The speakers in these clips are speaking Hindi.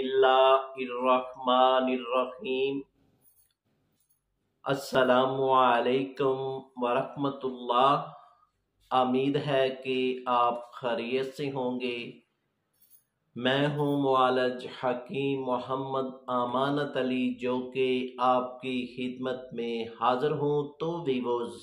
बिस्मिल्लाहिर्रहमानिर्रहीम। अस्सलामुअलैकुम वरहमतुल्लाह। उम्मीद है कि आप खैरियत से होंगे। मैं हूँ मुआलज हकीम मोहम्मद अमानत अली, जो कि आपकी खिदमत में हाज़िर हूँ। तो वीवोज़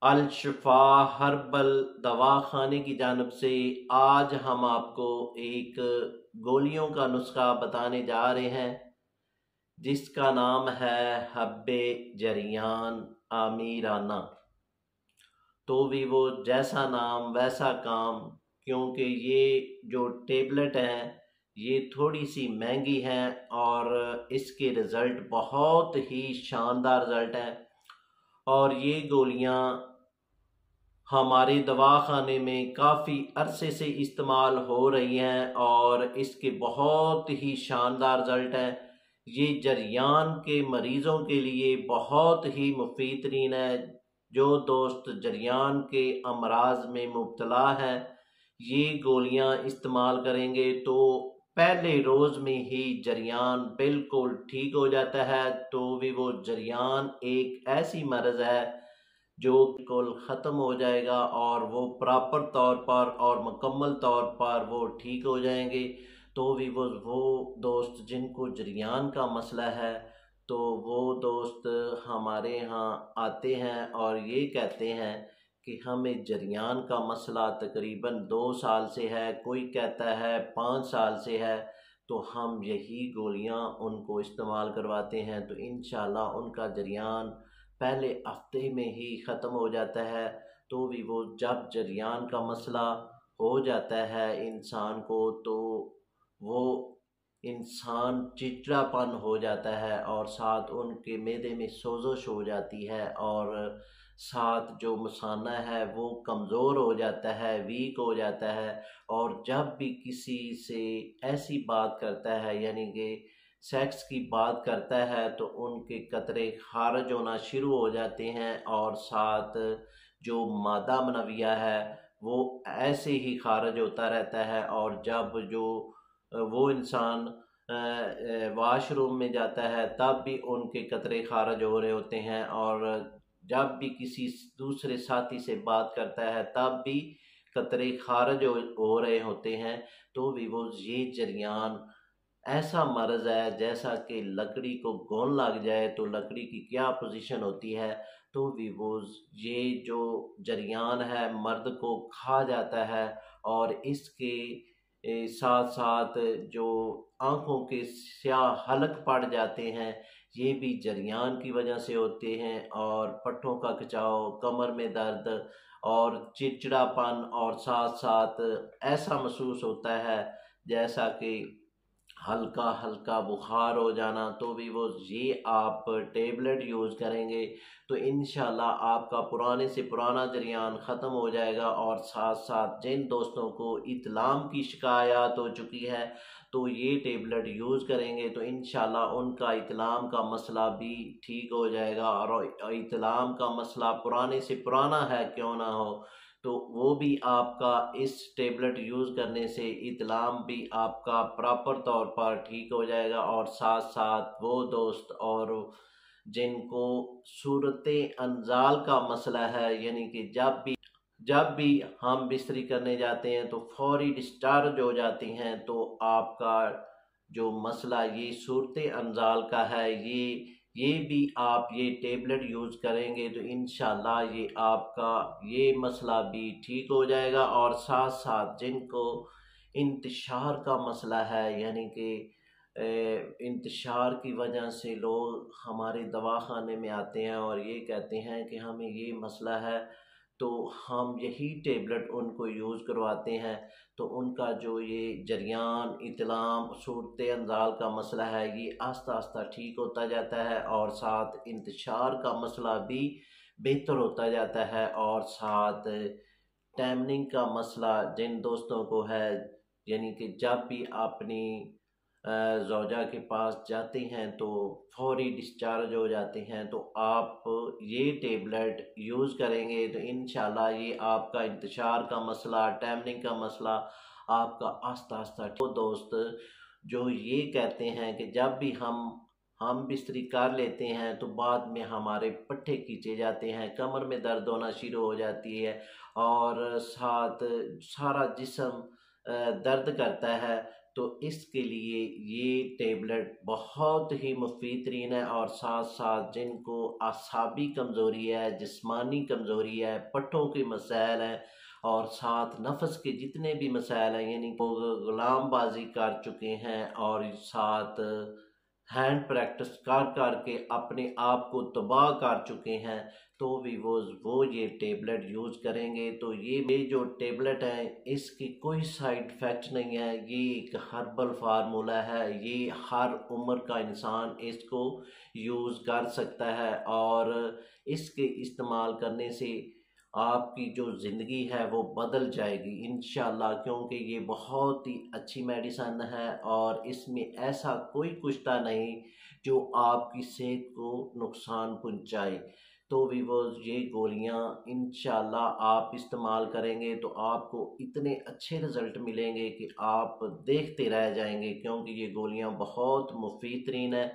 अल शिफा हर्बल दवाखाने की जानिब से आज हम आपको एक गोलियों का नुस्खा बताने जा रहे हैं, जिसका नाम है हब्बे जरियान आमीराना। तो भी वो जैसा नाम वैसा काम, क्योंकि ये जो टेबलेट हैं ये थोड़ी सी महंगी हैं और इसके रिज़ल्ट बहुत ही शानदार रिज़ल्ट हैं। और ये गोलियां हमारे दवाखाने में काफ़ी अरसे से इस्तेमाल हो रही हैं और इसके बहुत ही शानदार रिज़ल्ट हैं। ये जरियान के मरीज़ों के लिए बहुत ही मुफीद तरीन है। जो दोस्त जरियान के अमराज में मुब्तला हैं, ये गोलियां इस्तेमाल करेंगे तो पहले रोज़ में ही जरियान बिल्कुल ठीक हो जाता है। तो भी वो जरियान एक ऐसी मर्ज़ है जो बिल्कुल ख़त्म हो जाएगा और वो प्रॉपर तौर पर और मुकम्मल तौर पर वो ठीक हो जाएंगे। तो भी वो दोस्त जिनको जरियान का मसला है, तो वो दोस्त हमारे यहाँ आते हैं और ये कहते हैं कि हमें जरियान का मसला तकरीबन 2 साल से है, कोई कहता है 5 साल से है। तो हम यही गोलियां उनको इस्तेमाल करवाते हैं, तो इंशाल्लाह उनका जरियान पहले हफ्ते में ही ख़त्म हो जाता है। तो भी वो जब जरियान का मसला हो जाता है इंसान को, तो वो इंसान चिड़चिड़ापन हो जाता है और साथ उनके मैदे में सोजश हो जाती है और साथ जो मसाना है वो कमज़ोर हो जाता है, वीक हो जाता है। और जब भी किसी से ऐसी बात करता है, यानी कि सेक्स की बात करता है, तो उनके कतरे खारिज होना शुरू हो जाते हैं और साथ जो मादा मनविया है वो ऐसे ही खारिज होता रहता है। और जब जो वो इंसान वाशरूम में जाता है, तब भी उनके कतरे खारिज हो रहे होते हैं। और जब भी किसी दूसरे साथी से बात करता है, तब भी कतरे खारिज हो रहे होते हैं। तो भी वो ये जरियान ऐसा मर्ज़ है जैसा कि लकड़ी को गोंद लग जाए तो लकड़ी की क्या पोजीशन होती है। तो भी वो ये जो जरियान है मर्द को खा जाता है और इसके साथ साथ जो आँखों के स्याह हलक पड़ जाते हैं, ये भी जरियान की वजह से होते हैं। और पट्टों का खिंचाव, कमर में दर्द और चिड़चिड़ापन, और साथ साथ ऐसा महसूस होता है जैसा कि हल्का हल्का बुखार हो जाना। तो भी वो ये आप टेबलेट यूज़ करेंगे तो इंशाल्लाह आपका पुराने से पुराना जरियान ख़त्म हो जाएगा। और साथ साथ जिन दोस्तों को इतलाम की शिकायत हो चुकी है, तो ये टेबलेट यूज़ करेंगे तो इंशाल्लाह उनका इतलाम का मसला भी ठीक हो जाएगा। और इतलाम का मसला पुराने से पुराना है क्यों ना हो, तो वो भी आपका इस टेबलेट यूज़ करने से इतलाम भी आपका प्रॉपर तौर पर ठीक हो जाएगा। और साथ साथ वो दोस्त और जिनको सूरत अंजाल का मसला है, यानी कि जब भी हम बिस्तरी करने जाते हैं तो फौरी डिस्चार्ज हो जाती हैं, तो आपका जो मसला ये सूरत अंजाल का है, ये भी आप ये टेबलेट यूज़ करेंगे तो इंशाल्लाह ये आपका ये मसला भी ठीक हो जाएगा। और साथ साथ जिनको इंतशार का मसला है, यानी कि इंतशार की वजह से लोग हमारे दवाखाने में आते हैं और ये कहते हैं कि हमें ये मसला है, तो हम यही टेबलेट उनको यूज़ करवाते हैं। तो उनका जो ये जरियान, इतलाम, सूरत अंजाल का मसला है, ये आस्ता आस्ता ठीक होता जाता है और साथ इंतशार का मसला भी बेहतर होता जाता है। और साथ टैमनिंग का मसला जिन दोस्तों को है, यानी कि जब भी अपनी ज़ौजा के पास जाते हैं तो फौरी डिस्चार्ज हो जाते हैं, तो आप ये टेबलेट यूज़ करेंगे तो इंशाल्लाह ये आपका इंतशार का मसला, टैमनिंग का मसला आपका आस्ता आस्ता। तो दोस्त जो ये कहते हैं कि जब भी हम बिस्तरी कर लेते हैं तो बाद में हमारे पट्टे खींचे जाते हैं, कमर में दर्द होना शुरू हो जाती है और साथ सारा जिस्म दर्द करता है, तो इसके लिए ये टेबलेट बहुत ही मुफीद तरीन है। और साथ साथ जिनको आसाबी कमज़ोरी है, जिस्मानी कमज़ोरी है, पट्टों के मसाइल हैं और साथ नफ्स के जितने भी मसाइल हैं, यानी वो गुलामबाजी कर चुके हैं और साथ हैंड प्रैक्टिस कर कर के अपने आप को तबाह कर चुके हैं, तो भी वो ये टेबलेट यूज़ करेंगे। तो ये जो टेबलेट है इसकी कोई साइड इफ़ेक्ट नहीं है, ये एक हर्बल फार्मूला है, ये हर उम्र का इंसान इसको यूज़ कर सकता है और इसके इस्तेमाल करने से आपकी जो ज़िंदगी है वो बदल जाएगी इंशाल्लाह, क्योंकि ये बहुत ही अच्छी मेडिसन है और इसमें ऐसा कोई कुछता नहीं जो आपकी सेहत को नुकसान पहुंचाए। तो वीवर्स ये गोलियां इंशाल्लाह आप इस्तेमाल करेंगे तो आपको इतने अच्छे रिज़ल्ट मिलेंगे कि आप देखते रह जाएंगे, क्योंकि ये गोलियां बहुत मुफीद तरीन है।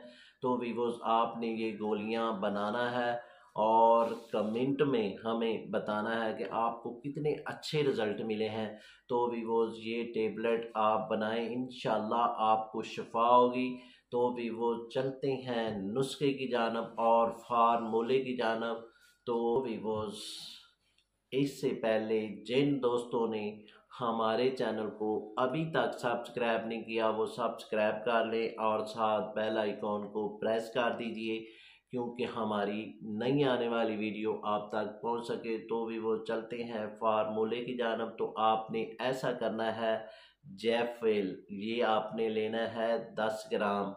तो वीवर्स आपने ये गोलियां बनाना है और कमेंट में हमें बताना है कि आपको कितने अच्छे रिज़ल्ट मिले हैं। तो वीवोज़ ये टेबलेट आप बनाएं, इंशाल्लाह आपको शिफा होगी। तो वीवो चलते हैं नुस्खे की जानब और फार्मूले की जानब। तो वीवोज़ इससे पहले जिन दोस्तों ने हमारे चैनल को अभी तक सब्सक्राइब नहीं किया वो सब्सक्राइब कर लें और साथ बेल आइकॉन को प्रेस कर दीजिए, क्योंकि हमारी नई आने वाली वीडियो आप तक पहुंच सके। तो भी वो चलते हैं फार्मूले की जानब। तो आपने ऐसा करना है, जैफेल ये आपने लेना है 10 ग्राम,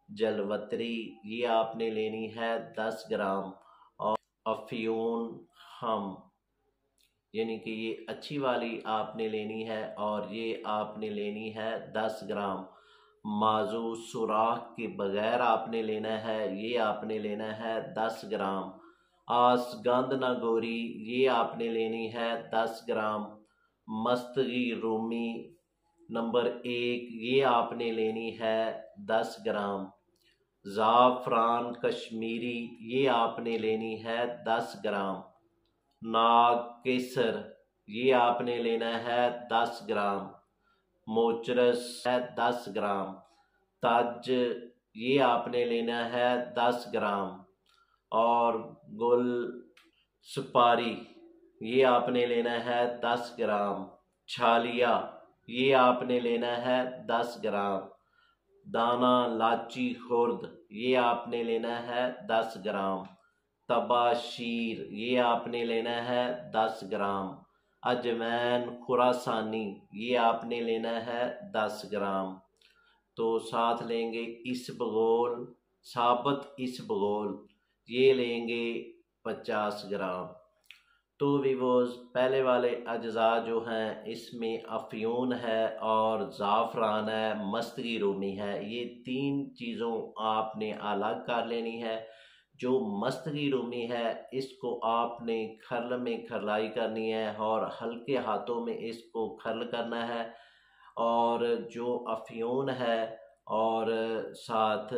जलवतरी ये आपने लेनी है 10 ग्राम और अफ्यून हम यानी कि ये अच्छी वाली आपने लेनी है और ये आपने लेनी है 10 ग्राम। माजू सुराख के बगैर आपने लेना है, ये आपने लेना है 10 ग्राम। आसगंध गोरी ये आपने लेनी है 10 ग्राम। मस्तगी रूमी नंबर 1 ये आपने लेनी है 10 ग्राम। ज़ाफ़रान कश्मीरी ये आपने लेनी है 10 ग्राम। नाग केसर ये आपने लेना है 10 ग्राम। मोचरस है 10 ग्राम। तज ये आपने लेना है 10 ग्राम और गुल सुपारी ये आपने लेना है 10 ग्राम। छालिया ये आपने लेना है 10 ग्राम। दाना लाची खुर्द ये आपने लेना है 10 ग्राम। तबाशीर ये आपने लेना है 10 ग्राम। अजवैन खुरासानी ये आपने लेना है 10 ग्राम। तो साथ लेंगे इसबगोल, साबुत इसबगोल ये लेंगे 50 ग्राम। तो वीवोज़ पहले वाले अज्जा जो हैं इसमें अफ्यून है और ज़ाफ़रान है, मस्तगी रूमी है, ये 3 चीज़ों आपने अलग कर लेनी है। जो मस्तगी रूमी है इसको आपने खर्ल में खरलाई करनी है और हल्के हाथों में इसको खर्ल करना है। और जो अफ्यून है और साथ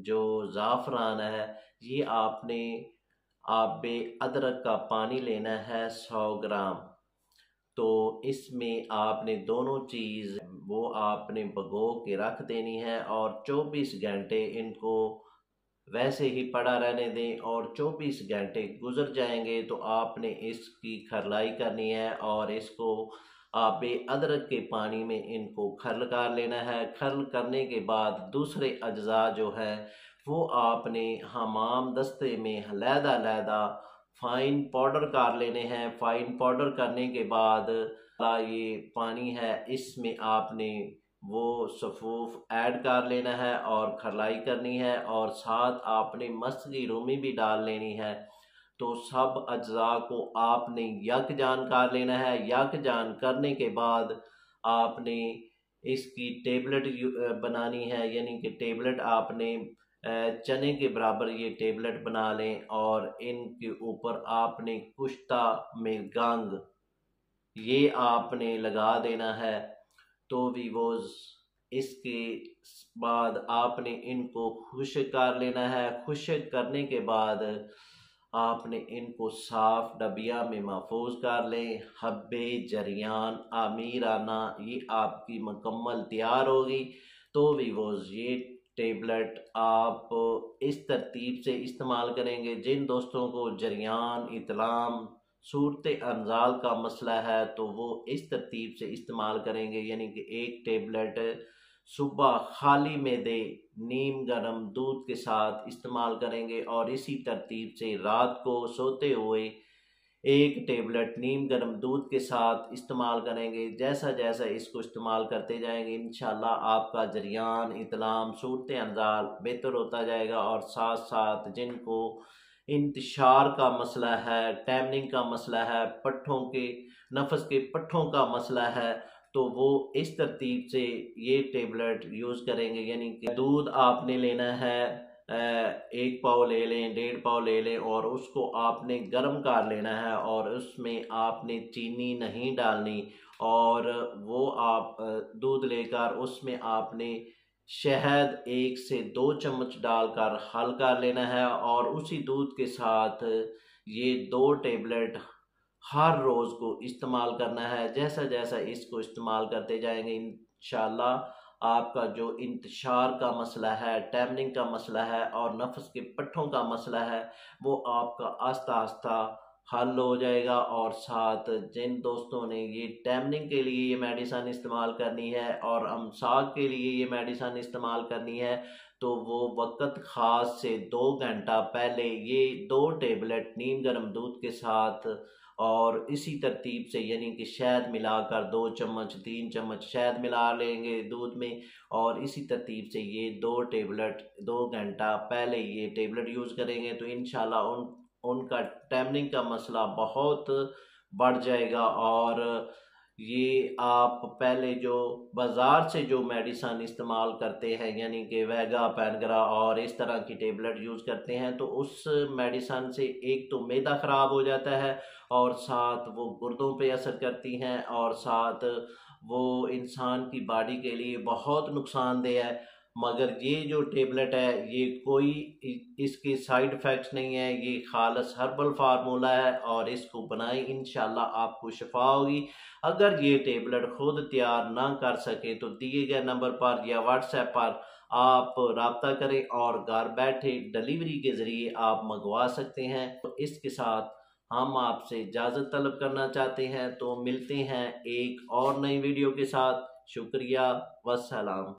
जो ज़ाफ़रान है ये आपने आबे अदरक का पानी लेना है 100 ग्राम। तो इसमें आपने दोनों चीज़ वो आपने भिगो के रख देनी है और 24 घंटे इनको वैसे ही पड़ा रहने दें। और 24 घंटे गुजर जाएंगे तो आपने इसकी खरलाई करनी है और इसको आबे अदरक के पानी में इनको खर्ल कर लेना है। खर्ल करने के बाद दूसरे अज्जा जो है वो आपने हमाम दस्ते में लहदा फाइन पाउडर कर लेने हैं। फाइन पाउडर करने के बाद ये पानी है इसमें आपने वो सफ़ूफ ऐड कर लेना है और खरलाई करनी है और साथ आपने मस्तगी रूमी भी डाल लेनी है। तो सब अज्जा को आपने यकजान कर लेना है। यकजान करने के बाद आपने इसकी टेबलेट बनानी है, यानी कि टेबलेट आपने चने के बराबर ये टेबलेट बना लें और इनके ऊपर आपने कुश्ता में गंग ये आपने लगा देना है। तो वीवोज़ इसके बाद आपने इनको खुश्क कर लेना है। खुश्क करने के बाद आपने इनको साफ डबिया में महफूज कर लें। हब्बे जरियान आमीराना ये आपकी मुकम्मल तैयार होगी। तो वीवोज़ ये टेबलेट आप इस तरतीब से इस्तेमाल करेंगे। जिन दोस्तों को जरियान, इतलाम, सूरत अनजाल का मसला है तो वो इस तरतीब से इस्तेमाल करेंगे, यानी कि एक टेबलेट सुबह खाली मैदे नीम गर्म दूध के साथ इस्तेमाल करेंगे और इसी तरतीब से रात को सोते हुए एक टेबलेट नीम गर्म दूध के साथ इस्तेमाल करेंगे। जैसा जैसा इसको इस्तेमाल करते जाएंगे इंशाल्लाह आपका जरियान, इतलाम, सूरत अनजाल बेहतर होता जाएगा। और साथ साथ जिनको इंतशार का मसला है, टैमनिंग का मसला है, पट्ठों के नफस के पट्ठों का मसला है, तो वो इस तरतीब से ये टेबलेट यूज़ करेंगे। यानी कि दूध आपने लेना है, 1 पाव ले लें, 1.5 पाव ले लें और उसको आपने गर्म कर लेना है और उसमें आपने चीनी नहीं डालनी। और वो आप दूध लेकर उसमें आपने शहद 1 से 2 चम्मच डालकर हल कर लेना है और उसी दूध के साथ ये 2 टेबलेट हर रोज़ को इस्तेमाल करना है। जैसा जैसा इसको इस्तेमाल करते जाएंगे इंशाल्लाह आपका जो इंतशार का मसला है, टैमनिंग का मसला है और नफ्स के पट्ठों का मसला है वो आपका आस्ता आस्ता हल हो जाएगा। और साथ जिन दोस्तों ने ये टैमनिंग के लिए ये मेडिसिन इस्तेमाल करनी है और अमसाक के लिए ये मेडिसिन इस्तेमाल करनी है तो वो वक़्त ख़ास से 2 घंटा पहले ये 2 टेबलेट नीम गर्म दूध के साथ और इसी तरतीब से यानी कि शहद मिलाकर 2 चम्मच 3 चम्मच शहद मिला लेंगे दूध में और इसी तरतीब से ये 2 टेबलेट 2 घंटा पहले ये टेबलेट यूज़ करेंगे तो इंशाल्लाह उनका टैमनिंग का मसला बहुत बढ़ जाएगा। और ये आप पहले जो बाज़ार से जो मेडिसिन इस्तेमाल करते हैं यानी कि वेगा, पैनग्रा और इस तरह की टेबलेट यूज़ करते हैं तो उस मेडिसिन से एक तो मैदा ख़राब हो जाता है और साथ वो गुर्दों पे असर करती हैं और साथ वो इंसान की बॉडी के लिए बहुत नुकसानदेह है। मगर ये जो टेबलेट है ये कोई इसके साइड इफ़ेक्ट्स नहीं है, ये खालस हर्बल फार्मूला है और इसको बनाएं इंशाल्लाह आपको शिफा होगी। अगर ये टेबलेट खुद तैयार ना कर सके तो दिए गए नंबर पर या व्हाट्सएप पर आप रब्ता करें और घर बैठे डिलीवरी के ज़रिए आप मंगवा सकते हैं। तो इसके साथ हम आपसे इजाज़त तलब करना चाहते हैं, तो मिलते हैं एक और नई वीडियो के साथ। शुक्रिया, वस्सलाम।